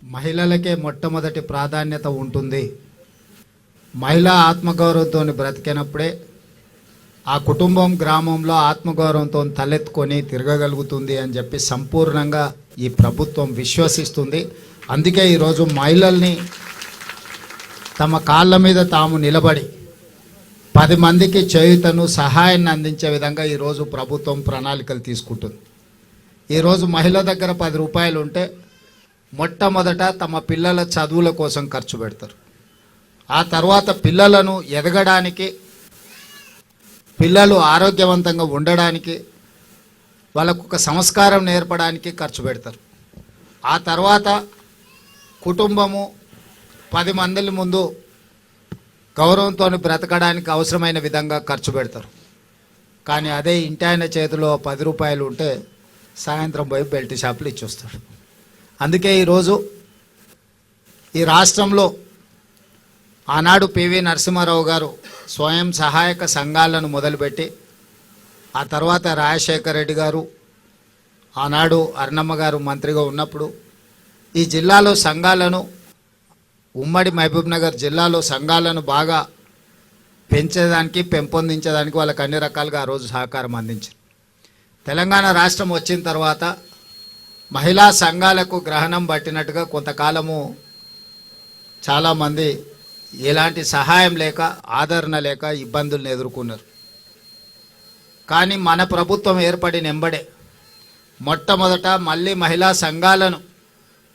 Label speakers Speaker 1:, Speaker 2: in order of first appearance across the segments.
Speaker 1: మహిళలకే మొట్టమొదటి ప్రాధాన్యత ఉంటుంది. మహిళా ఆత్మగౌరవంతో బ్రతికినప్పుడే ఆ కుటుంబం గ్రామంలో ఆత్మగౌరవంతో తలెత్తుకొని తిరగగలుగుతుంది అని చెప్పి సంపూర్ణంగా ఈ ప్రభుత్వం విశ్వసిస్తుంది. అందుకే ఈరోజు మహిళల్ని తమ కాళ్ళ మీద తాము నిలబడి 10 మందికి చేయుతను సహాయాన్ని అందించే విధంగా ఈరోజు ప్రభుత్వం ప్రణాళికలు తీసుకుంటుంది. ఈరోజు మహిళ దగ్గర 10 రూపాయలు ఉంటే మొట్టమొదట తమ పిల్లల చదువుల కోసం ఖర్చు పెడతారు. ఆ తర్వాత పిల్లలను ఎదగడానికి, పిల్లలు ఆరోగ్యవంతంగా ఉండడానికి, వాళ్ళకు ఒక సంస్కారం నేర్పడానికి ఖర్చు పెడతారు. ఆ తర్వాత కుటుంబము 10 మంది ముందు గౌరవంతో బ్రతకడానికి అవసరమైన విధంగా ఖర్చు పెడతారు. కానీ అదే ఇంటి ఆయన చేతిలో 10 రూపాయలు ఉంటే సాయంత్రం పోయి బెల్ట్ షాపులు ఇచ్చొస్తాడు. అందుకే ఈరోజు ఈ రాష్ట్రంలో ఆనాడు పివి నరసింహారావు గారు స్వయం సహాయక సంఘాలను మొదలుపెట్టి, ఆ తర్వాత రాజశేఖర రెడ్డి గారు, ఆనాడు అర్ణమ్మ గారు మంత్రిగా ఉన్నప్పుడు ఈ జిల్లాలో సంఘాలను, ఉమ్మడి మహబూబ్నగర్ జిల్లాలో సంఘాలను బాగా పెంచేదానికి, పెంపొందించేదానికి వాళ్ళకి అన్ని రకాలుగా ఆ రోజు సహకారం అందించారు. తెలంగాణ రాష్ట్రం వచ్చిన తర్వాత మహిళా సంఘాలకు గ్రహణం పట్టినట్టుగా కొంతకాలము చాలామంది ఎలాంటి సహాయం లేక, ఆదరణ లేక ఇబ్బందులను ఎదుర్కొన్నారు. కానీ మన ప్రభుత్వం ఏర్పడిన ఎంబడే మొట్టమొదట మళ్ళీ మహిళా సంఘాలను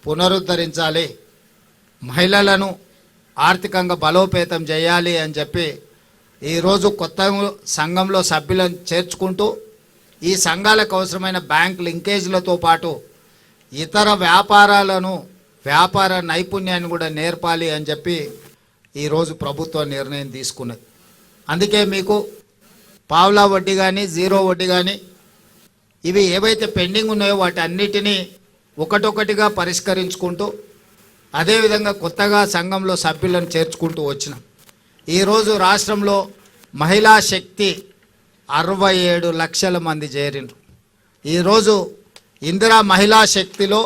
Speaker 1: పునరుద్ధరించాలి, మహిళలను ఆర్థికంగా బలోపేతం చేయాలి అని చెప్పి ఈరోజు కొత్త సంఘంలో సభ్యులను చేర్చుకుంటూ ఈ సంఘాలకు అవసరమైన బ్యాంక్ లింకేజ్లతో పాటు ఇతర వ్యాపారాలను, వ్యాపార నైపుణ్యాన్ని కూడా నేర్పాలి అని చెప్పి ఈరోజు ప్రభుత్వం నిర్ణయం తీసుకున్నది. అందుకే మీకు పావులా వడ్డీ కానీ, జీరో వడ్డీ కానీ, ఇవి ఏవైతే పెండింగ్ ఉన్నాయో వాటి అన్నిటినీ ఒకటొకటిగా పరిష్కరించుకుంటూ, అదేవిధంగా కొత్తగా సంఘంలో సభ్యులను చేర్చుకుంటూ వచ్చినాం. ఈరోజు రాష్ట్రంలో మహిళా శక్తి 67 లక్షల మంది చేరినారు. ఈరోజు ఇందిరా మహిళా శక్తిలో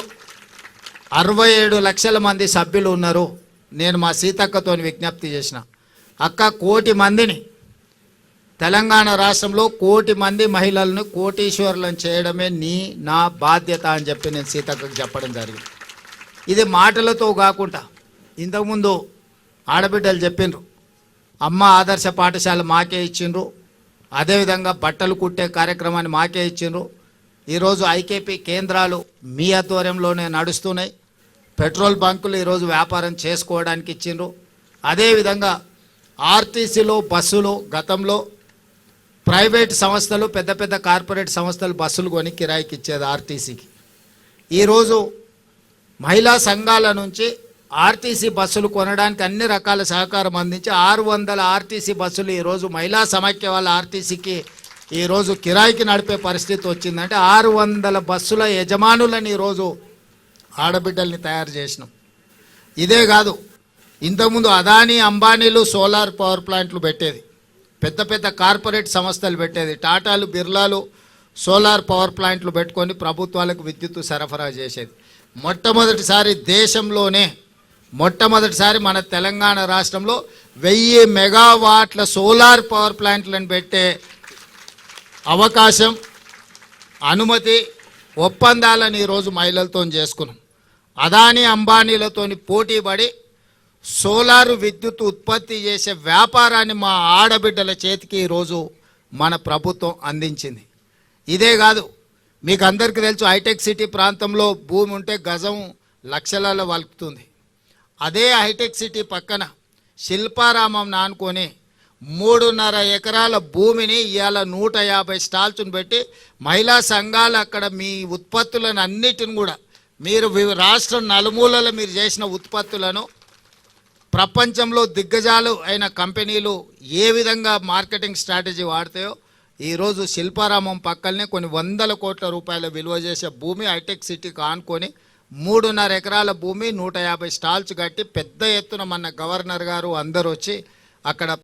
Speaker 1: 67 లక్షల మంది సభ్యులు ఉన్నారు. నేను మా సీతక్కతో విజ్ఞప్తి చేసిన, అక్క 1 కోటి మందిని, తెలంగాణ రాష్ట్రంలో 1 కోటి మంది మహిళలను కోటీశ్వరులను చేయడమే నా బాధ్యత అని చెప్పి నేను సీతక్కకు చెప్పడం జరిగింది. ఇది మాటలతో కాకుండా ఇంతకుముందు ఆడబిడ్డలు చెప్పిండ్రు, అమ్మ ఆదర్శ పాఠశాల మాకే ఇచ్చిండ్రు, అదేవిధంగా బట్టలు కుట్టే కార్యక్రమాన్ని మాకే ఇచ్చిండ్రు. ఈరోజు ఐకేపీ కేంద్రాలు మీ ఆధ్వర్యంలోనే నడుస్తున్నాయి. పెట్రోల్ బంకులు ఈరోజు వ్యాపారం చేసుకోవడానికి ఇచ్చిండ్రు. అదేవిధంగా ఆర్టీసీలో బస్సులు, గతంలో ప్రైవేట్ సంస్థలు, పెద్ద పెద్ద కార్పొరేట్ సంస్థలు బస్సులు కొని కిరాయికి ఇచ్చేది ఆర్టీసీకి. ఈరోజు మహిళా సంఘాల నుంచి ఆర్టీసీ బస్సులు కొనడానికి అన్ని రకాల సహకారం అందించి 600 ఆర్టీసీ బస్సులు ఈరోజు మహిళా సమైక్య వాళ్ళ ఆర్టీసీకి ఈరోజు కిరాయికి నడిపే పరిస్థితి వచ్చిందంటే 600 బస్సుల యజమానులను ఈరోజు ఆడబిడ్డల్ని తయారు చేసినాం. ఇదే కాదు, ఇంతకుముందు అదానీ అంబానీలు సోలార్ పవర్ ప్లాంట్లు పెట్టేది, పెద్ద పెద్ద కార్పొరేట్ సంస్థలు పెట్టేది, టాటాలు, బిర్లాలు సోలార్ పవర్ ప్లాంట్లు పెట్టుకొని ప్రభుత్వాలకు విద్యుత్ సరఫరా చేసేది. మొట్టమొదటిసారి దేశంలోనే మొట్టమొదటిసారి మన తెలంగాణ రాష్ట్రంలో 1000 మెగావాట్ల సోలార్ పవర్ ప్లాంట్లను పెట్టే అవకాశం, అనుమతి, ఒప్పందాలను ఈరోజు మహిళలతో చేసుకున్నాం. అదానీ అంబానీలతో పోటీపడి సోలారు విద్యుత్ ఉత్పత్తి చేసే వ్యాపారాన్ని మా ఆడబిడ్డల చేతికి ఈరోజు మన ప్రభుత్వం అందించింది. ఇదే కాదు, మీకు అందరికీ తెలుసు, హైటెక్ సిటీ ప్రాంతంలో భూమి ఉంటే గజం లక్షలలో వలుకుతుంది. అదే హైటెక్ సిటీ పక్కన శిల్పారామం నానుకొని 3.5 ఎకరాల భూమిని ఇవాళ 150 స్టాల్స్ను పెట్టి మహిళా సంఘాలు అక్కడ మీ ఉత్పత్తులను అన్నిటిని కూడా, మీరు రాష్ట్రం నలుమూలలో మీరు చేసిన ఉత్పత్తులను ప్రపంచంలో దిగ్గజాలు అయిన కంపెనీలు ఏ విధంగా మార్కెటింగ్ స్ట్రాటజీ వాడతాయో, ఈరోజు శిల్పారామం పక్కనే కొన్ని 100 కోట్ల రూపాయల విలువ చేసే భూమి హైటెక్ సిటీకి ఆనుకొని 3.5 ఎకరాల భూమి 150 స్టాల్స్ కట్టి పెద్ద ఎత్తున మన గవర్నర్ గారు అందరూ వచ్చి అక్కడ